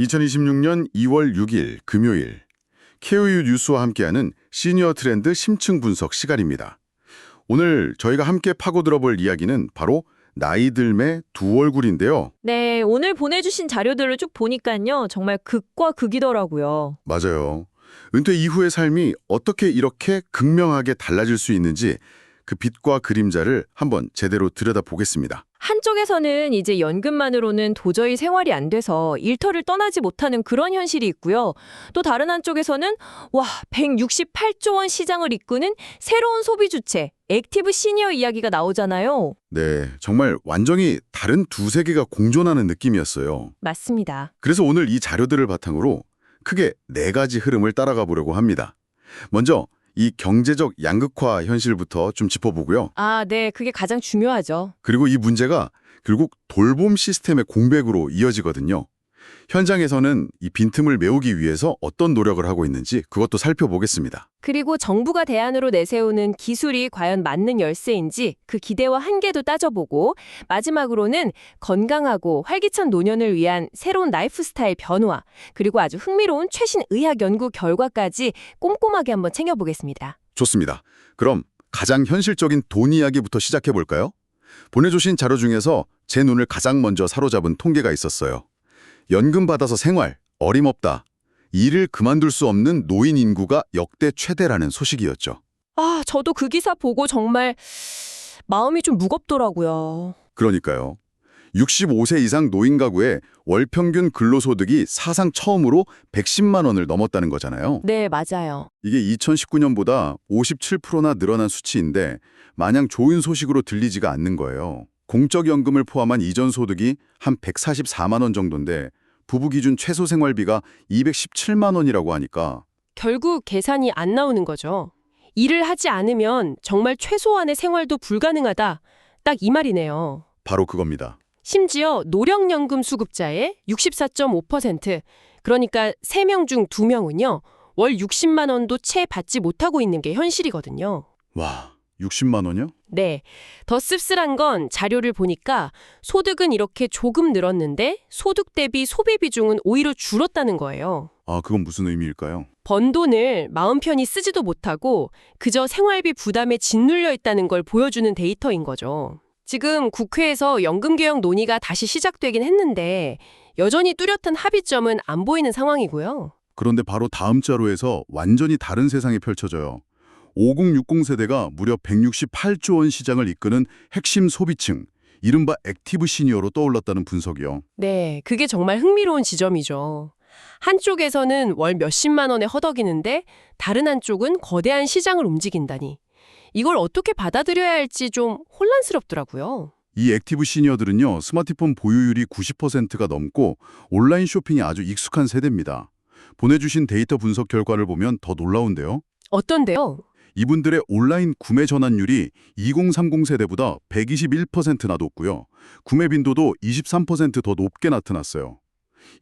2026년 2월 6일 금요일 KOU 뉴스와 함께하는 시니어 트렌드 심층 분석 시간입니다. 오늘 저희가 함께 파고들어볼 이야기는 바로 나이 들매 두 얼굴인데요. 네, 오늘 보내주신 자료들을 쭉 보니까요. 정말 극과 극이더라고요. 맞아요. 은퇴 이후의 삶이 어떻게 이렇게 극명하게 달라질 수 있는지 그 빛과 그림자를 한번 제대로 들여다보겠습니다. 한쪽에서는 이제 연금만으로는 도저히 생활이 안 돼서 일터를 떠나지 못하는 그런 현실이 있고요. 또 다른 한쪽에서는 168조 원 시장을 이끄는 새로운 소비 주체, 액티브 시니어 이야기가 나오잖아요. 네, 정말 완전히 다른 두 세계가 공존하는 느낌이었어요. 맞습니다. 그래서 오늘 이 자료들을 바탕으로 크게 네 가지 흐름을 따라가 보려고 합니다. 먼저 이 경제적 양극화 현실부터 좀 짚어보고요. 네, 그게 가장 중요하죠. 그리고 이 문제가 결국 돌봄 시스템의 공백으로 이어지거든요. 현장에서는 이 빈틈을 메우기 위해서 어떤 노력을 하고 있는지 그것도 살펴보겠습니다. 그리고 정부가 대안으로 내세우는 기술이 과연 맞는 열쇠인지 그 기대와 한계도 따져보고 마지막으로는 건강하고 활기찬 노년을 위한 새로운 라이프 스타일 변화 그리고 아주 흥미로운 최신 의학 연구 결과까지 꼼꼼하게 한번 챙겨보겠습니다. 좋습니다. 그럼 가장 현실적인 돈 이야기부터 시작해볼까요? 보내주신 자료 중에서 제 눈을 가장 먼저 사로잡은 통계가 있었어요. 연금 받아서 생활, 어림없다. 일을 그만둘 수 없는 노인 인구가 역대 최대라는 소식이었죠. 저도 그 기사 보고 정말 마음이 좀 무겁더라고요. 그러니까요. 65세 이상 노인 가구의 월 평균 근로소득이 사상 처음으로 110만 원을 넘었다는 거잖아요. 네, 맞아요. 이게 2019년보다 57%나 늘어난 수치인데 마냥 좋은 소식으로 들리지가 않는 거예요. 공적연금을 포함한 이전 소득이 한 144만 원 정도인데 부부 기준 최소 생활비가 217만 원이라고 하니까 결국 계산이 안 나오는 거죠. 일을 하지 않으면 정말 최소한의 생활도 불가능하다. 딱 이 말이네요. 바로 그겁니다. 심지어 노령연금 수급자의 64.5%, 그러니까 3명 중 2명은요. 월 60만 원도 채 받지 못하고 있는 게 현실이거든요. 와, 60만 원이요? 네. 더 씁쓸한 건 자료를 보니까 소득은 이렇게 조금 늘었는데 소득 대비 소비 비중은 오히려 줄었다는 거예요. 그건 무슨 의미일까요? 번 돈을 마음 편히 쓰지도 못하고 그저 생활비 부담에 짓눌려 있다는 걸 보여주는 데이터인 거죠. 지금 국회에서 연금개혁 논의가 다시 시작되긴 했는데 여전히 뚜렷한 합의점은 안 보이는 상황이고요. 그런데 바로 다음 자료에서 완전히 다른 세상이 펼쳐져요. 5060 세대가 무려 168조 원 시장을 이끄는 핵심 소비층, 이른바 액티브 시니어로 떠올랐다는 분석이요. 네, 그게 정말 흥미로운 지점이죠. 한쪽에서는 월 몇십만 원에 허덕이는데 다른 한쪽은 거대한 시장을 움직인다니. 이걸 어떻게 받아들여야 할지 좀 혼란스럽더라고요. 이 액티브 시니어들은요, 스마트폰 보유율이 90%가 넘고 온라인 쇼핑이 아주 익숙한 세대입니다. 보내주신 데이터 분석 결과를 보면 더 놀라운데요. 어떤데요? 이분들의 온라인 구매 전환율이 2030 세대보다 121%나 높고요. 구매 빈도도 23% 더 높게 나타났어요.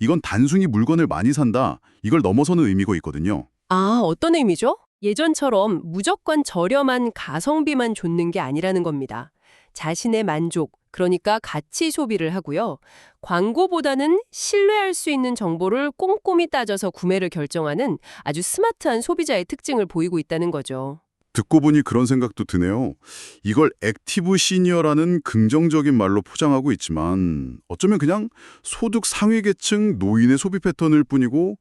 이건 단순히 물건을 많이 산다, 이걸 넘어서는 의미고 있거든요. 어떤 의미죠? 예전처럼 무조건 저렴한 가성비만 좇는 게 아니라는 겁니다. 자신의 만족, 그러니까 가치 소비를 하고요. 광고보다는 신뢰할 수 있는 정보를 꼼꼼히 따져서 구매를 결정하는 아주 스마트한 소비자의 특징을 보이고 있다는 거죠. 듣고 보니 그런 생각도 드네요. 이걸 액티브 시니어라는 긍정적인 말로 포장하고 있지만 어쩌면 그냥 소득 상위 계층 노인의 소비 패턴일 뿐이고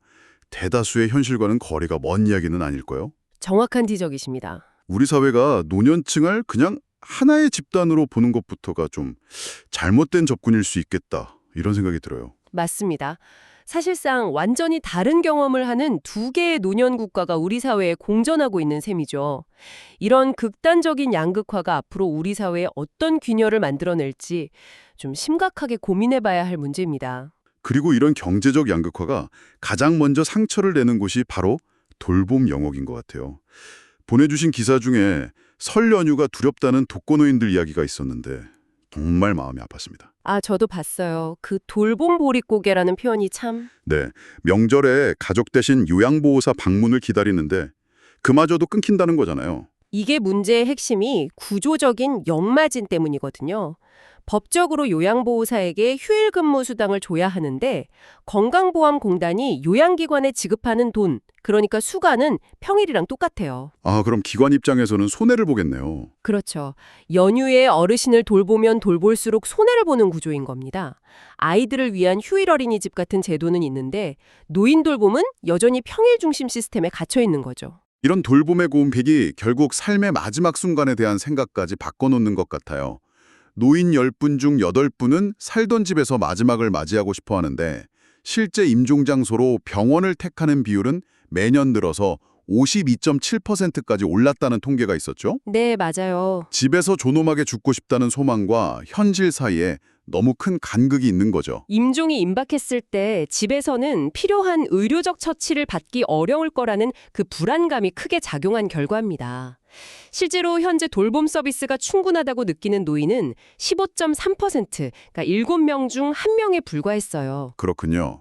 대다수의 현실과는 거리가 먼 이야기는 아닐까요? 정확한 지적이십니다. 우리 사회가 노년층을 그냥 하나의 집단으로 보는 것부터가 좀 잘못된 접근일 수 있겠다, 이런 생각이 들어요. 맞습니다. 사실상 완전히 다른 경험을 하는 두 개의 노년 국가가 우리 사회에 공존하고 있는 셈이죠. 이런 극단적인 양극화가 앞으로 우리 사회에 어떤 균열을 만들어낼지 좀 심각하게 고민해봐야 할 문제입니다. 그리고 이런 경제적 양극화가 가장 먼저 상처를 내는 곳이 바로 돌봄 영역인 것 같아요. 보내주신 기사 중에 설 연휴가 두렵다는 독거노인들 이야기가 있었는데 정말 마음이 아팠습니다. 저도 봤어요. 그 돌봄 보릿고개라는 표현이 참... 네, 명절에 가족 대신 요양보호사 방문을 기다리는데 그마저도 끊긴다는 거잖아요. 이게 문제의 핵심이 구조적인 역마진 때문이거든요. 법적으로 요양보호사에게 휴일근무 수당을 줘야 하는데 건강보험공단이 요양기관에 지급하는 돈, 그러니까 수가는 평일이랑 똑같아요. 아, 그럼 기관 입장에서는 손해를 보겠네요. 그렇죠. 연휴에 어르신을 돌보면 돌볼수록 손해를 보는 구조인 겁니다. 아이들을 위한 휴일 어린이집 같은 제도는 있는데 노인 돌봄은 여전히 평일 중심 시스템에 갇혀 있는 거죠. 이런 돌봄의 고운팩이 결국 삶의 마지막 순간에 대한 생각까지 바꿔놓는 것 같아요. 노인 10분 중 8분은 살던 집에서 마지막을 맞이하고 싶어 하는데 실제 임종 장소로 병원을 택하는 비율은 매년 늘어서 52.7%까지 올랐다는 통계가 있었죠. 네, 맞아요. 집에서 존엄하게 죽고 싶다는 소망과 현실 사이에 너무 큰 간극이 있는 거죠. 임종이 임박했을 때 집에서는 필요한 의료적 처치를 받기 어려울 거라는 그 불안감이 크게 작용한 결과입니다. 실제로 현재 돌봄 서비스가 충분하다고 느끼는 노인은 15.3%, 그러니까 7명 중 1명에 불과했어요. 그렇군요.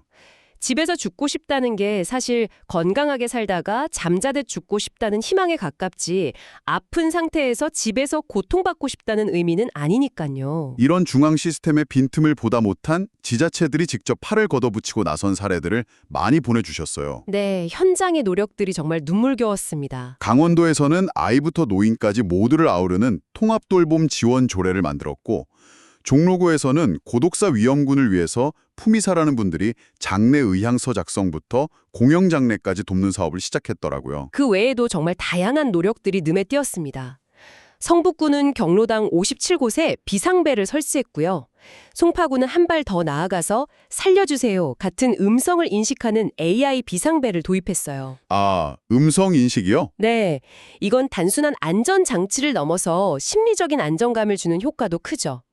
집에서 죽고 싶다는 게 사실 건강하게 살다가 잠자듯 죽고 싶다는 희망에 가깝지 아픈 상태에서 집에서 고통받고 싶다는 의미는 아니니까요. 이런 중앙 시스템의 빈틈을 보다 못한 지자체들이 직접 팔을 걷어붙이고 나선 사례들을 많이 보내주셨어요. 네, 현장의 노력들이 정말 눈물겨웠습니다. 강원도에서는 아이부터 노인까지 모두를 아우르는 통합돌봄 지원 조례를 만들었고 종로구에서는 고독사 위험군을 위해서 품위사라는 분들이 장례 의향서 작성부터 공영장례까지 돕는 사업을 시작했더라고요. 그 외에도 정말 다양한 노력들이 눈에 띄었습니다. 성북구는 경로당 57곳에 비상벨을 설치했고요. 송파구는 한 발 더 나아가서 살려주세요 같은 음성을 인식하는 AI 비상벨을 도입했어요. 아, 음성 인식이요? 네, 이건 단순한 안전장치를 넘어서 심리적인 안정감을 주는 효과도 크죠.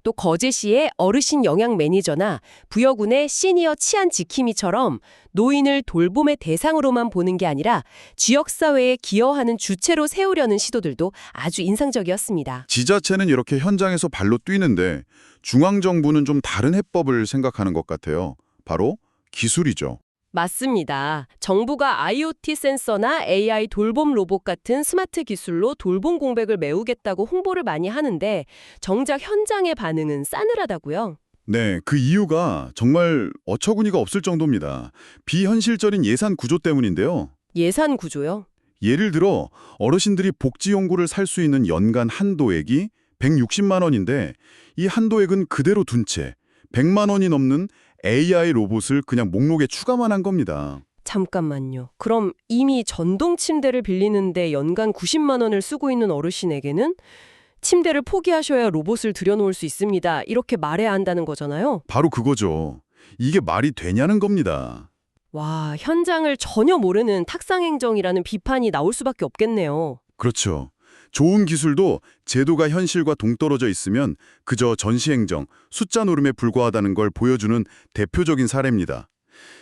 또 거제시의 어르신 영양 매니저나 부여군의 시니어 치안 지킴이처럼 노인을 돌봄의 대상으로만 보는 게 아니라 지역사회에 기여하는 주체로 세우려는 시도들도 아주 인상적이었습니다. 지자체는 이렇게 현장에서 발로 뛰는데 중앙정부는 좀 다른 해법을 생각하는 것 같아요. 바로 기술이죠. 맞습니다. 정부가 IoT 센서나 AI 돌봄 로봇 같은 스마트 기술로 돌봄 공백을 메우겠다고 홍보를 많이 하는데 정작 현장의 반응은 싸늘하다고요. 네, 그 이유가 정말 어처구니가 없을 정도입니다. 비현실적인 예산 구조 때문인데요. 예산 구조요? 예를 들어 어르신들이 복지용구를 살 수 있는 연간 한도액이 160만 원인데 이 한도액은 그대로 둔 채 100만 원이 넘는 AI 로봇을 그냥 목록에 추가만 한 겁니다. 잠깐만요. 그럼 이미 전동 침대를 빌리는데 연간 90만 원을 쓰고 있는 어르신에게는 침대를 포기하셔야 로봇을 들여놓을 수 있습니다. 이렇게 말해야 한다는 거잖아요. 바로 그거죠. 이게 말이 되냐는 겁니다. 와, 현장을 전혀 모르는 탁상행정이라는 비판이 나올 수밖에 없겠네요. 그렇죠. 좋은 기술도 제도가 현실과 동떨어져 있으면 그저 전시행정, 숫자 노름에 불과하다는 걸 보여주는 대표적인 사례입니다.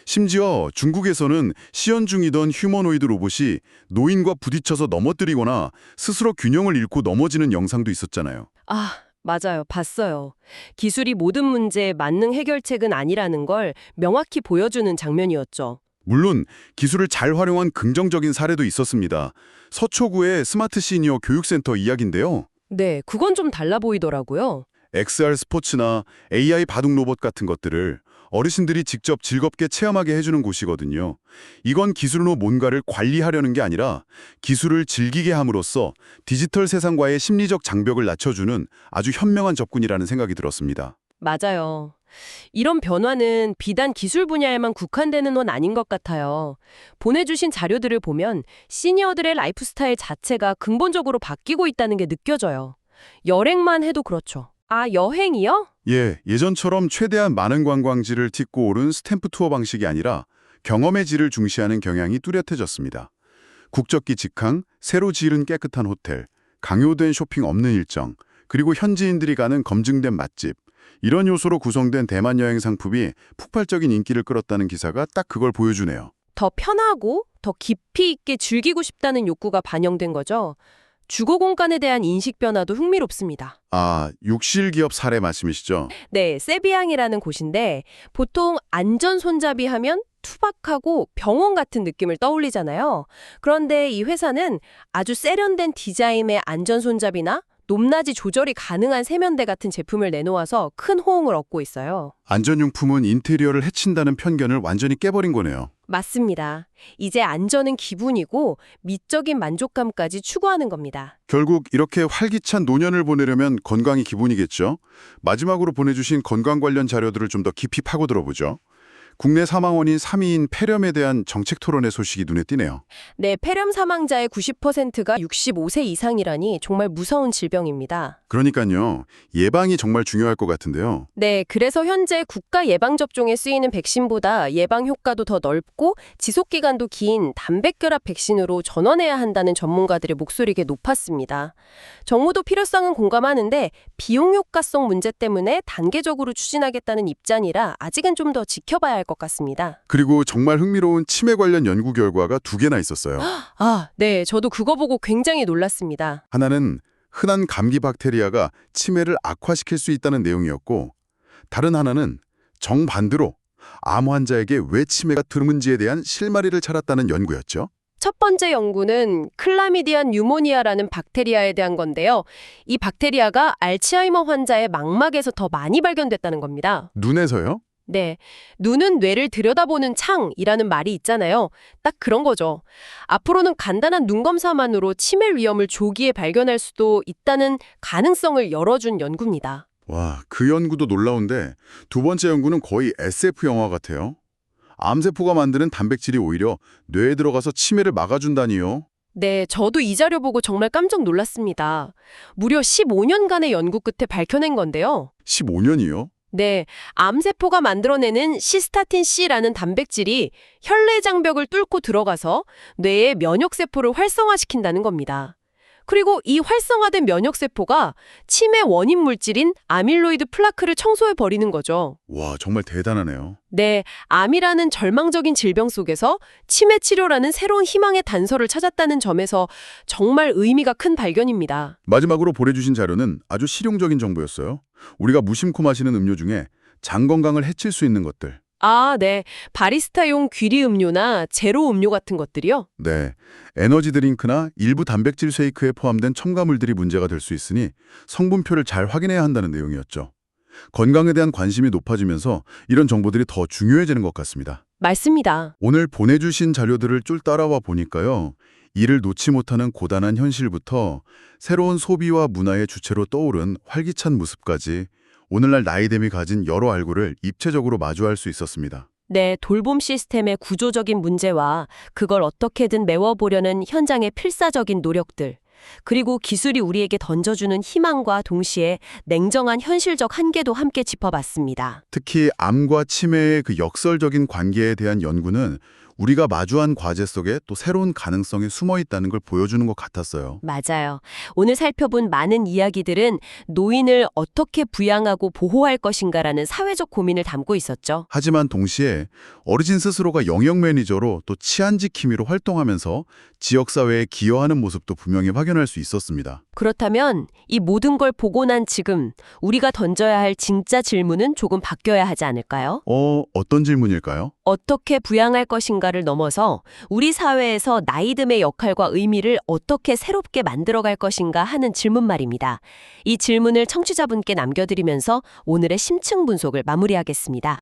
심지어 중국에서는 시연 중이던 휴머노이드 로봇이 노인과 부딪혀서 넘어뜨리거나 스스로 균형을 잃고 넘어지는 영상도 있었잖아요. 아, 맞아요. 봤어요. 기술이 모든 문제의 만능 해결책은 아니라는 걸 명확히 보여주는 장면이었죠. 물론 기술을 잘 활용한 긍정적인 사례도 있었습니다. 서초구의 스마트 시니어 교육센터 이야기인데요. 네, 그건 좀 달라 보이더라고요. XR 스포츠나 AI 바둑 로봇 같은 것들을 어르신들이 직접 즐겁게 체험하게 해주는 곳이거든요. 이건 기술로 뭔가를 관리하려는 게 아니라 기술을 즐기게 함으로써 디지털 세상과의 심리적 장벽을 낮춰주는 아주 현명한 접근이라는 생각이 들었습니다. 맞아요. 이런 변화는 비단 기술 분야에만 국한되는 건 아닌 것 같아요. 보내주신 자료들을 보면 시니어들의 라이프 스타일 자체가 근본적으로 바뀌고 있다는 게 느껴져요. 여행만 해도 그렇죠. 아, 여행이요? 예, 예전처럼 최대한 많은 관광지를 딛고 오른 스탬프 투어 방식이 아니라 경험의 질을 중시하는 경향이 뚜렷해졌습니다. 국적기 직항, 새로 지은 깨끗한 호텔, 강요된 쇼핑 없는 일정, 그리고 현지인들이 가는 검증된 맛집, 이런 요소로 구성된 대만 여행 상품이 폭발적인 인기를 끌었다는 기사가 딱 그걸 보여주네요. 더 편하고 더 깊이 있게 즐기고 싶다는 욕구가 반영된 거죠. 주거 공간에 대한 인식 변화도 흥미롭습니다. 아, 욕실 기업 사례 말씀이시죠? 네, 세비양이라는 곳인데 보통 안전 손잡이 하면 투박하고 병원 같은 느낌을 떠올리잖아요. 그런데 이 회사는 아주 세련된 디자인의 안전손잡이나 높낮이 조절이 가능한 세면대 같은 제품을 내놓아서 큰 호응을 얻고 있어요. 안전용품은 인테리어를 해친다는 편견을 완전히 깨버린 거네요. 맞습니다. 이제 안전은 기분이고 미적인 만족감까지 추구하는 겁니다. 결국 이렇게 활기찬 노년을 보내려면 건강이 기본이겠죠. 마지막으로 보내주신 건강 관련 자료들을 좀 더 깊이 파고들어보죠. 국내 사망 원인 3위인 폐렴에 대한 정책 토론의 소식이 눈에 띄네요. 네, 폐렴 사망자의 90%가 65세 이상이라니 정말 무서운 질병입니다. 그러니까요. 예방이 정말 중요할 것 같은데요. 네, 그래서 현재 국가 예방접종에 쓰이는 백신보다 예방 효과도 더 넓고 지속기간도 긴 단백결합 백신으로 전환해야 한다는 전문가들의 목소리가 높았습니다. 정부도 필요성은 공감하는데 비용 효과성 문제 때문에 단계적으로 추진하겠다는 입장이라 아직은 좀 더 지켜봐야 할 것 같습니다. 그리고 정말 흥미로운 치매 관련 연구 결과가 2개나 있었어요. 아, 네, 저도 그거 보고 굉장히 놀랐습니다. 하나는 흔한 감기 박테리아가 치매를 악화시킬 수 있다는 내용이었고, 다른 하나는 정반대로 암 환자에게 왜 치매가 드문지에 대한 실마리를 찾았다는 연구였죠. 첫 번째 연구는 클라미디안 뉴모니아라는 박테리아에 대한 건데요. 이 박테리아가 알츠하이머 환자의 망막에서 더 많이 발견됐다는 겁니다. 눈에서요? 네, 눈은 뇌를 들여다보는 창이라는 말이 있잖아요. 딱 그런 거죠. 앞으로는 간단한 눈 검사만으로 치매 위험을 조기에 발견할 수도 있다는 가능성을 열어준 연구입니다. 와, 그 연구도 놀라운데 두 번째 연구는 거의 SF 영화 같아요. 암세포가 만드는 단백질이 오히려 뇌에 들어가서 치매를 막아준다니요. 네, 저도 이 자료 보고 정말 깜짝 놀랐습니다. 무려 15년간의 연구 끝에 밝혀낸 건데요. 15년이요? 네, 암세포가 만들어내는 시스타틴C라는 단백질이 혈내 장벽을 뚫고 들어가서 뇌의 면역세포를 활성화시킨다는 겁니다. 그리고 이 활성화된 면역세포가 치매 원인 물질인 아밀로이드 플라크를 청소해버리는 거죠. 와, 정말 대단하네요. 네, 암이라는 절망적인 질병 속에서 치매 치료라는 새로운 희망의 단서를 찾았다는 점에서 정말 의미가 큰 발견입니다. 마지막으로 보내주신 자료는 아주 실용적인 정보였어요. 우리가 무심코 마시는 음료 중에 장 건강을 해칠 수 있는 것들. 아, 네. 바리스타용 귀리 음료나 제로 음료 같은 것들이요? 네, 에너지 드링크나 일부 단백질 쉐이크에 포함된 첨가물들이 문제가 될 수 있으니 성분표를 잘 확인해야 한다는 내용이었죠. 건강에 대한 관심이 높아지면서 이런 정보들이 더 중요해지는 것 같습니다. 맞습니다. 오늘 보내주신 자료들을 쭉 따라와 보니까요. 이를 놓지 못하는 고단한 현실부터 새로운 소비와 문화의 주체로 떠오른 활기찬 모습까지 오늘날 나이듦이 가진 여러 알구를 입체적으로 마주할 수 있었습니다. 네, 돌봄 시스템의 구조적인 문제와 그걸 어떻게든 메워보려는 현장의 필사적인 노력들, 그리고 기술이 우리에게 던져주는 희망과 동시에 냉정한 현실적 한계도 함께 짚어봤습니다. 특히 암과 치매의 그 역설적인 관계에 대한 연구는 우리가 마주한 과제 속에 또 새로운 가능성이 숨어 있다는 걸 보여주는 것 같았어요. 맞아요. 오늘 살펴본 많은 이야기들은 노인을 어떻게 부양하고 보호할 것인가라는 사회적 고민을 담고 있었죠. 하지만 동시에 어르신 스스로가 영역 매니저로 또 치안 지킴이로 활동하면서 지역사회에 기여하는 모습도 분명히 확인할 수 있었습니다. 그렇다면 이 모든 걸 보고 난 지금 우리가 던져야 할 진짜 질문은 조금 바뀌어야 하지 않을까요? 어떤 질문일까요? 어떻게 부양할 것인가를 넘어서 우리 사회에서 나이듦의 역할과 의미를 어떻게 새롭게 만들어갈 것인가 하는 질문 말입니다. 이 질문을 청취자분께 남겨드리면서 오늘의 심층 분석을 마무리하겠습니다.